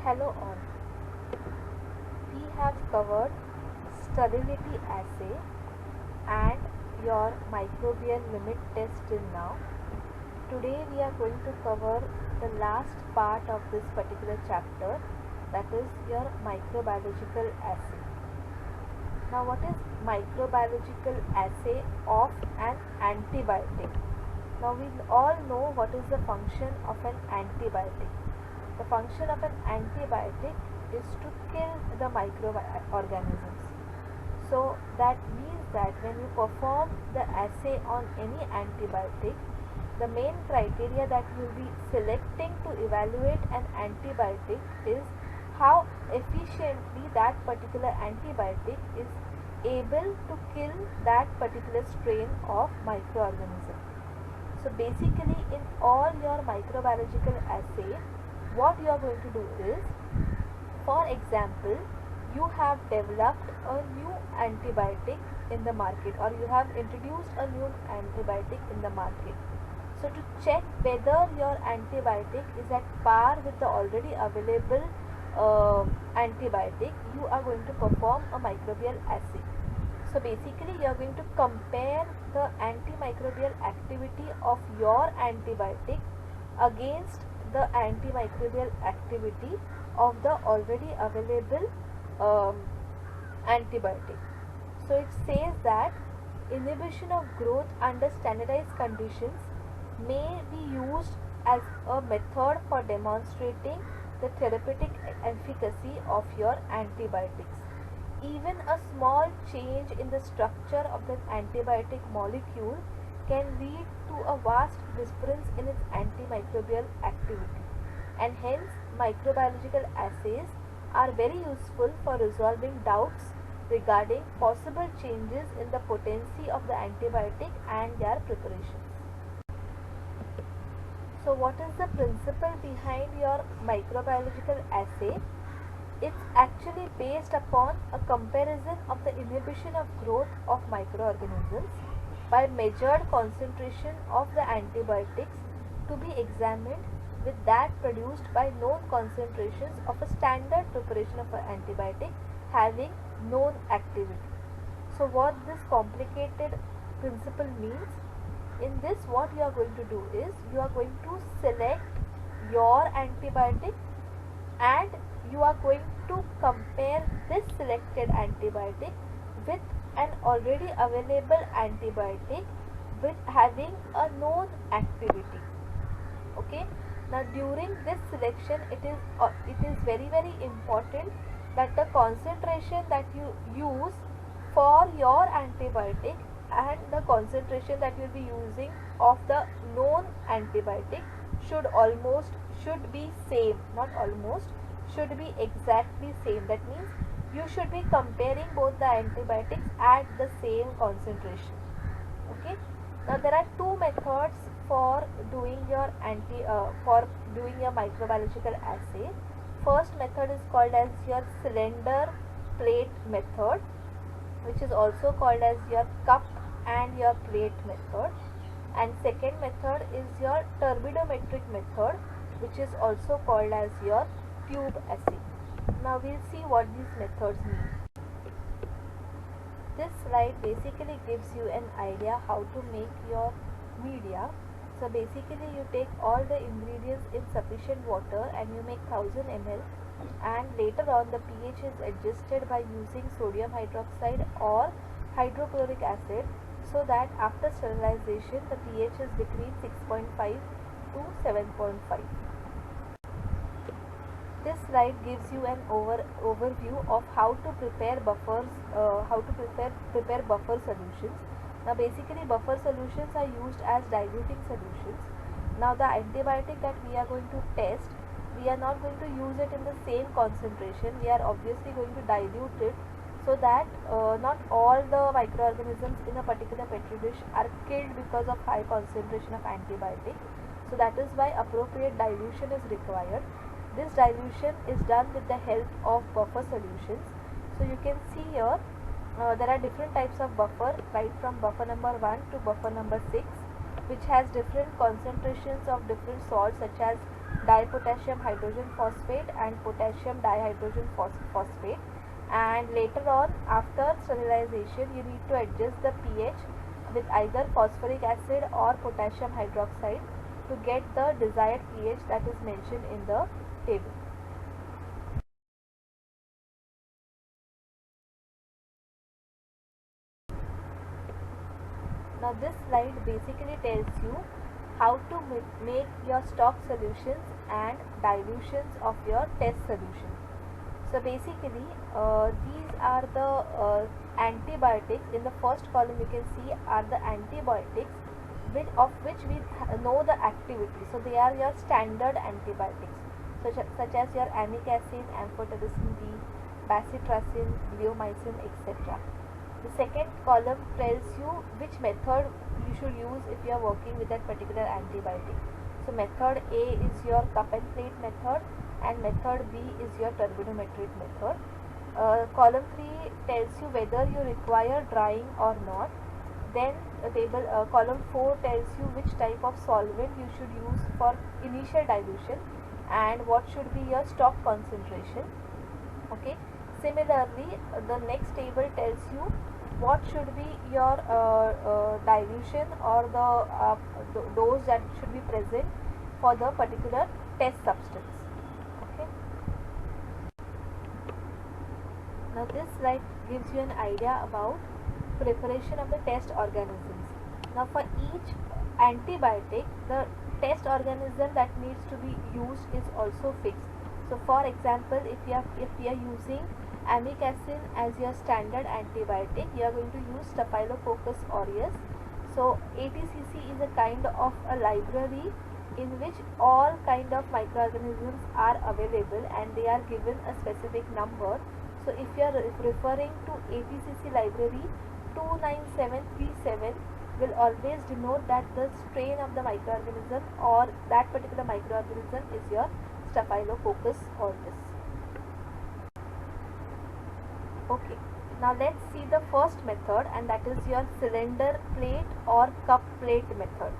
Hello all. We have covered sterility assay and your microbial limit test till now. Today we are going to cover the last part of this particular chapter, that is your microbiological assay. Now what is microbiological assay of an antibiotic? Now we all know what is the function of an antibiotic. The function of an antibiotic is to kill the microorganisms. So that means that when you perform the assay on any antibiotic, the main criteria that you will be selecting to evaluate an antibiotic is how efficiently that particular antibiotic is able to kill that particular strain of microorganism. So basically in all your microbiological assay, what you are going to do is, for example, you have developed a new antibiotic in the market, or you have introduced a new antibiotic in the market. So to check whether your antibiotic is at par with the already available antibiotic, you are going to perform a microbial assay. So basically you are going to compare the antimicrobial activity of your antibiotic against the antimicrobial activity of the already available antibiotic. So it says that inhibition of growth under standardized conditions may be used as a method for demonstrating the therapeutic efficacy of your antibiotics. Even a small change in the structure of the antibiotic molecule can lead to a vast difference in its antimicrobial activity, and hence microbiological assays are very useful for resolving doubts regarding possible changes in the potency of the antibiotic and their preparations. So what is the principle behind your microbiological assay? It's actually based upon a comparison of the inhibition of growth of microorganisms by measured concentration of the antibiotics to be examined with that produced by known concentrations of a standard preparation of an antibiotic having known activity. So what this complicated principle means, in this what you are going to do is, you are going to select your antibiotic and you are going to compare this selected antibiotic with an already available antibiotic with having a known activity. Okay, now during this selection it is very important that the concentration that you use for your antibiotic and the concentration that you will be using of the known antibiotic should be same, not almost, should be exactly same. That means you should be comparing both the antibiotics at the same concentration. Okay, now there are two methods for doing your microbiological assay. First method is called as your cylinder plate method, which is also called as your cup and your plate method, and second method is your turbidometric method, which is also called as your tube assay. Now we'll see what these methods mean. This slide basically gives you an idea how to make your media. So basically you take all the ingredients in sufficient water and you make 1000 ml, and later on the pH is adjusted by using sodium hydroxide or hydrochloric acid, so that after sterilization the pH is between 6.5 to 7.5. This slide gives you an overview of how to prepare buffers, prepare buffer solutions. Now basically buffer solutions are used as diluting solutions. Now the antibiotic that we are going to test, we are not going to use it in the same concentration. We are obviously going to dilute it so that not all the microorganisms in a particular petri dish are killed because of high concentration of antibiotic. So that is why appropriate dilution is required. This dilution is done with the help of buffer solutions. So you can see here there are different types of buffer, right from buffer number 1 to buffer number 6, which has different concentrations of different salts such as dipotassium hydrogen phosphate and potassium dihydrogen phosphate. And later on, after sterilization, you need to adjust the pH with either phosphoric acid or potassium hydroxide to get the desired pH that is mentioned in the table. Now this slide basically tells you how to make your stock solutions and dilutions of your test solution. So basically these are the antibiotics. In the first column you can see are the antibiotics of which we know the activity. So they are your standard antibiotics such as your amikacin, amphotericin B, bacitracin, bleomycin, etc. The second column tells you which method you should use if you are working with that particular antibiotic. So method A is your cup and plate method, and method B is your turbidometric method. Column 3 tells you whether you require drying or not. Then column 4 tells you which type of solvent you should use for initial dilution and what should be your stock concentration. Okay. Similarly, the next table tells you what should be your dilution or the dose that should be present for the particular test substance. Okay. Now this slide gives you an idea about preparation of the test organisms. Now for each antibiotic, the test organism that needs to be used is also fixed. So for example, if we are using amikacin as your standard antibiotic, you are going to use Staphylococcus aureus. So ATCC is a kind of a library in which all kind of microorganisms are available and they are given a specific number. So if you are referring to ATCC library 29737 will always denote that the strain of the microorganism or that particular microorganism is your Staphylococcus aureus. Okay, now let's see the first method, and that is your cylinder plate or cup plate method.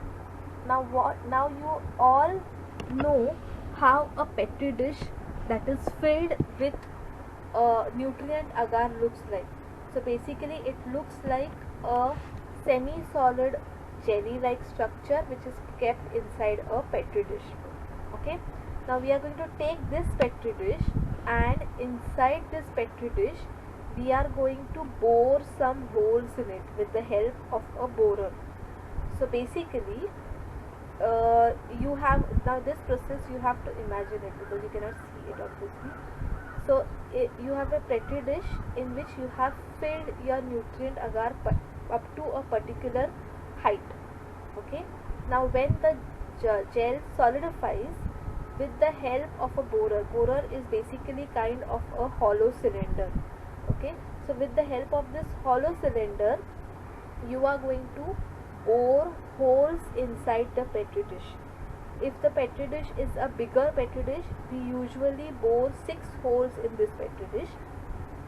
Now you all know how a petri dish that is filled with nutrient agar looks like. So basically it looks like a semi-solid jelly-like structure which is kept inside a petri dish. Okay. Now we are going to take this petri dish, and inside this petri dish we are going to bore some holes in it with the help of a borer. So basically you have, now this process you have to imagine it because you cannot see it obviously. So you have a petri dish in which you have filled your nutrient agar up to a particular height. Okay. Now when the gel solidifies with the help of a borer is basically kind of a hollow cylinder. Okay. So with the help of this hollow cylinder you are going to bore holes inside the petri dish. If the petri dish is a bigger petri dish, we usually bore 6 holes in this petri dish.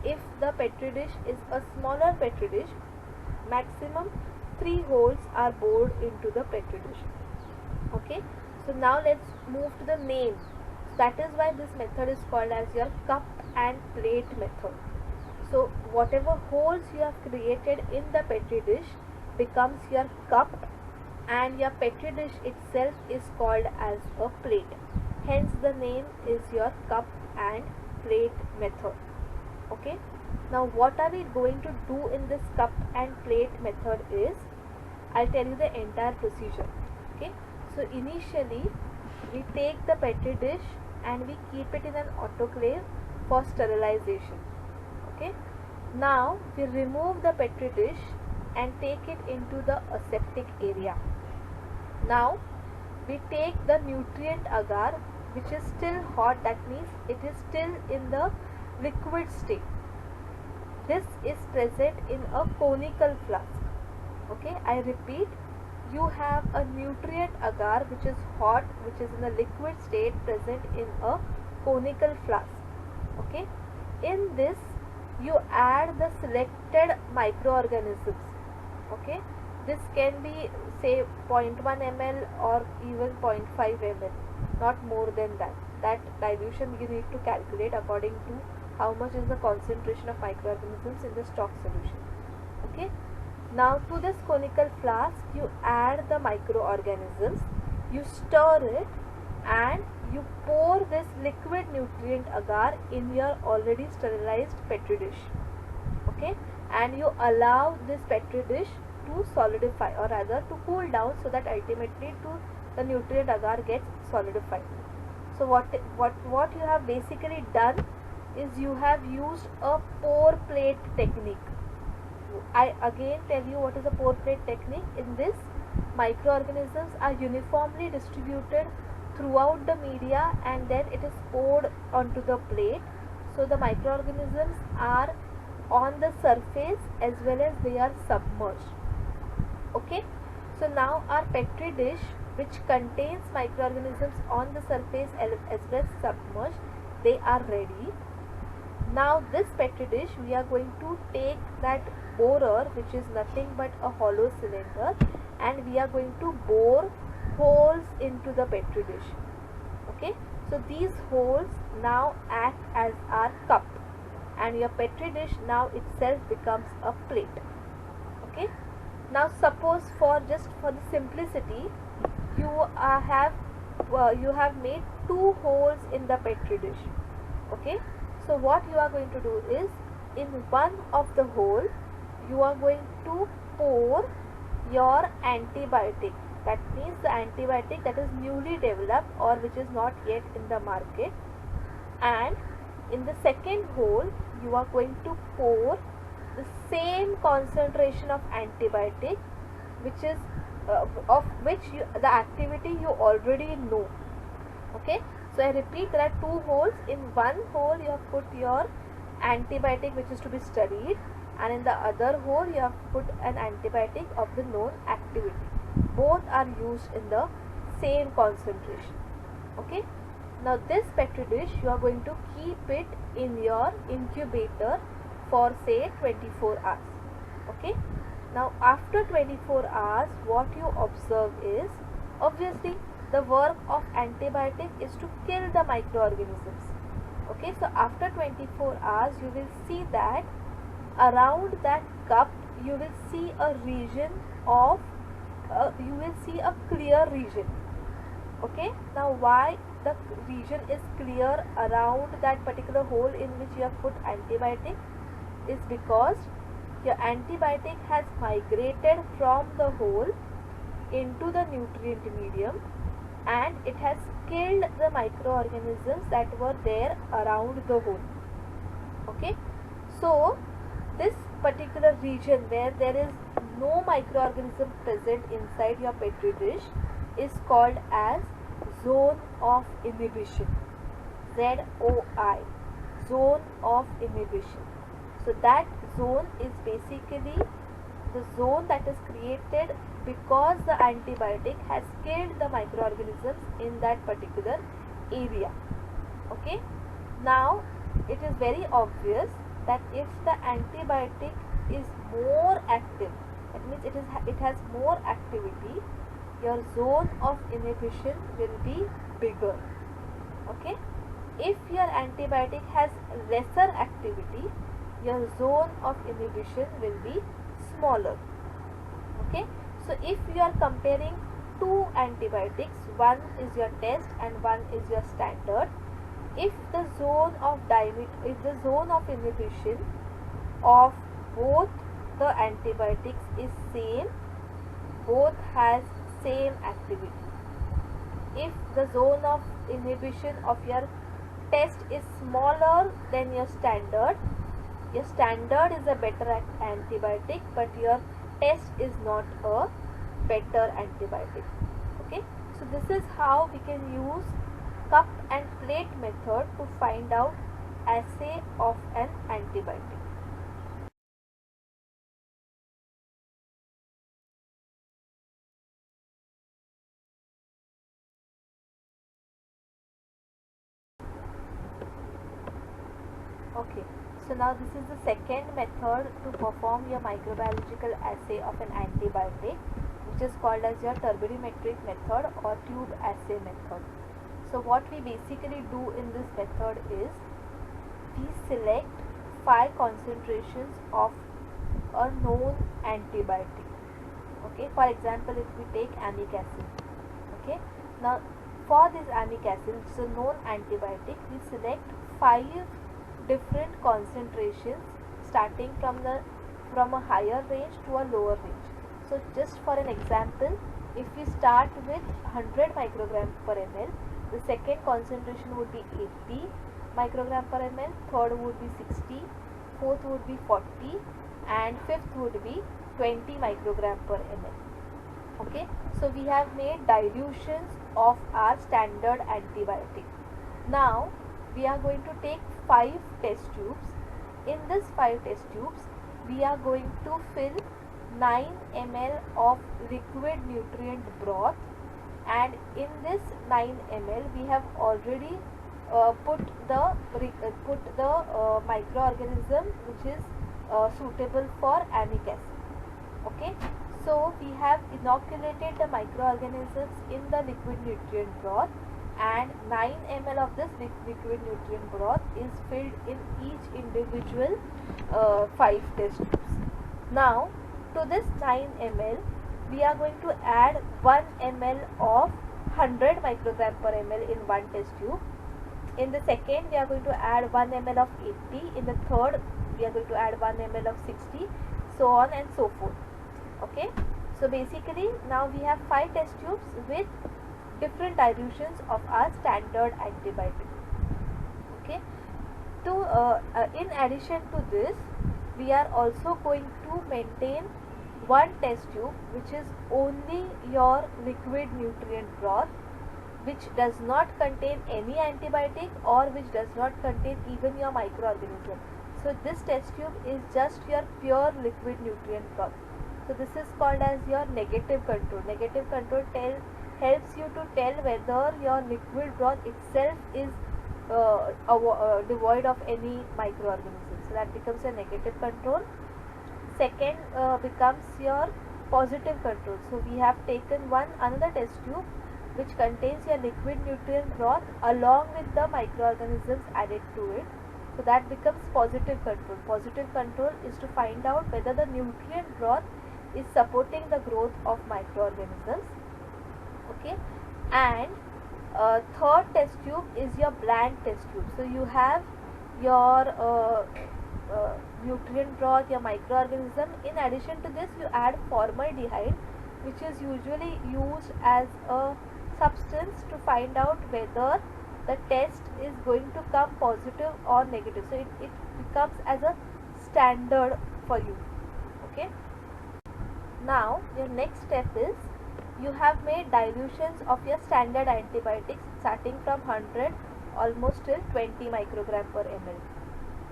If the petri dish is a smaller petri dish, maximum 3 holes are bored into the petri dish. Okay. So now let's move to the name. That is why this method is called as your cup and plate method. So whatever holes you have created in the petri dish becomes your cup, and your petri dish itself is called as a plate. Hence the name is your cup and plate method. Okay. Now what are we going to do in this cup and plate method is, I'll tell you the entire procedure. Okay. So initially we take the petri dish and we keep it in an autoclave for sterilization. Okay. Now we remove the petri dish and take it into the aseptic area. Now we take the nutrient agar which is still hot, that means it is still in the liquid state. This is present in a conical flask. Okay, I repeat, you have a nutrient agar which is hot, which is in the liquid state, present in a conical flask. Okay, in this you add the selected microorganisms. Okay, this can be say 0.1 ml or even 0.5 ml. not more than that. That dilution you need to calculate according to how much is the concentration of microorganisms in the stock solution. Okay. Now to this conical flask you add the microorganisms, you stir it, and you pour this liquid nutrient agar in your already sterilized petri dish. Okay, and you allow this petri dish to solidify, or rather to cool down, so that ultimately the nutrient agar gets solidified. So what you have basically done is you have used a pour plate technique. I again tell you what is a pour plate technique. In this, microorganisms are uniformly distributed throughout the media and then it is poured onto the plate. So the microorganisms are on the surface as well as they are submerged. Okay, so now our petri dish, which contains microorganisms on the surface as well as submerged, they are ready. Now this petri dish, we are going to take that borer, which is nothing but a hollow cylinder, and we are going to bore holes into the petri dish. Okay, so these holes now act as our cup, and your petri dish now itself becomes a plate. Okay, now suppose for the simplicity, you have made two holes in the petri dish. Okay, so what you are going to do is, in one of the hole you are going to pour your antibiotic. That means the antibiotic that is newly developed or which is not yet in the market. And in the second hole you are going to pour the same concentration of antibiotic, which is the activity you already know. Okay, so I repeat, there are two holes. In one hole you have put your antibiotic which is to be studied, and in the other hole you have put an antibiotic of the known activity. Both are used in the same concentration. Okay, now this petri dish you are going to keep it in your incubator for say 24 hours. Okay, now after 24 hours what you observe is, obviously the work of antibiotic is to kill the microorganisms. Okay, so after 24 hours you will see that around that cup you will see a region of you will see a clear region. Okay, now why the region is clear around that particular hole in which you have put antibiotic is because your antibiotic has migrated from the hole into the nutrient medium and it has killed the microorganisms that were there around the hole. Okay, so this particular region where there is no microorganism present inside your petri dish is called as zone of inhibition. ZOI, zone of inhibition. So that zone is basically the zone that is created because the antibiotic has killed the microorganisms in that particular area. Okay, now it is very obvious that if the antibiotic is more active, that means it has more activity, your zone of inhibition will be bigger. Okay, if your antibiotic has lesser activity, your zone of inhibition will be smaller. Okay, so if you are comparing two antibiotics, one is your test and one is your standard, if the zone of inhibition of both the antibiotics is same, both has same activity. If the zone of inhibition of your test is smaller than your standard is a better antibiotic, but your test is not a better antibiotic. Okay, so this is how we can use cup and plate method to find out assay of an antibiotic. Okay, so now this is the second method to perform your microbiological assay of an antibiotic, which is called as your turbidimetric method or tube assay method. So what we basically do in this method is we select 5 concentrations of a known antibiotic. Okay, for example, if we take amic acid. Okay, now for this amic acid, which is a known antibiotic, we select 5 different concentrations starting from a higher range to a lower range. So just for an example, if we start with 100 microgram per ml, the second concentration would be 80 microgram per ml, third would be 60, fourth would be 40, and fifth would be 20 microgram per ml. Okay, so we have made dilutions of our standard antibiotic. Now we are going to take 5 test tubes. In this 5 test tubes, we are going to fill 9 ml of liquid nutrient broth, and in this 9 ml we have already put the microorganism which is suitable for amic acid. Okay, so we have inoculated the microorganisms in the liquid nutrient broth, and 9 ml of this liquid nutrient broth is filled in each individual 5 test tubes. Now to this 9 ml we are going to add 1 ml of 100 microgram per ml in one test tube. In the second we are going to add 1 ml of 80. In the third we are going to add 1 ml of 60, so on and so forth. Okay, so basically now we have 5 test tubes with different dilutions of our standard antibiotic. Okay, in addition to this, we are also going to maintain one test tube which is only your liquid nutrient broth, which does not contain any antibiotic or which does not contain even your microorganism. So this test tube is just your pure liquid nutrient broth. So this is called as your negative control. Negative control helps you to tell whether your liquid broth itself is devoid of any microorganisms. So that becomes a negative control. Second becomes your positive control. So we have taken another test tube which contains your liquid nutrient broth along with the microorganisms added to it. So that becomes positive control. Positive control is to find out whether the nutrient broth is supporting the growth of microorganisms. Okay, and third test tube is your blank test tube. So you have your nutrient broth, your microorganism. In addition to this, you add formaldehyde, which is usually used as a substance to find out whether the test is going to come positive or negative. So it becomes as a standard for you. Okay, now your next step is you have made dilutions of your standard antibiotics starting from 100 almost till 20 microgram per ml.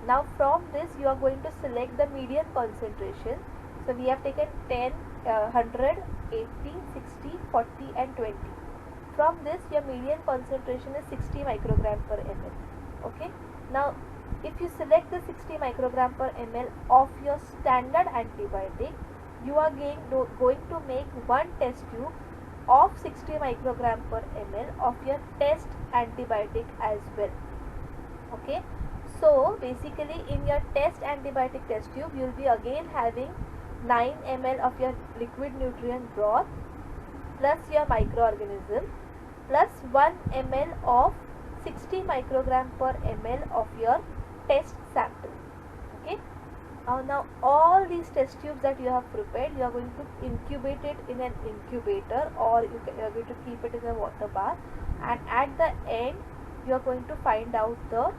Now from this you are going to select the median concentration. So we have taken 10, 100, 80, 60, 40 and 20. From this your median concentration is 60 microgram per ml. Okay, now if you select the 60 microgram per ml of your standard antibiotic, you are going to make one test tube of 60 microgram per ml of your test antibiotic as well. Okay, so basically in your test antibiotic test tube you will be again having 9 ml of your liquid nutrient broth plus your microorganism plus 1 ml of 60 microgram per ml of your test sample. Okay, now all these test tubes that you have prepared, you are going to incubate it in an incubator, or you are going to keep it in a water bath, and at the end you are going to find out the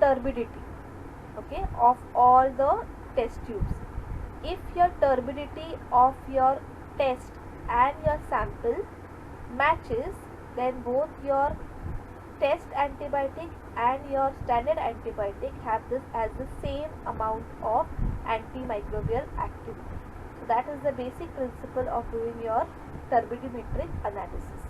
turbidity, okay, of all the test tubes. If your turbidity of your test and your sample matches, then both your test antibiotic and your standard antibiotic have this as the same amount of antimicrobial activity. So that is the basic principle of doing your turbidimetric analysis.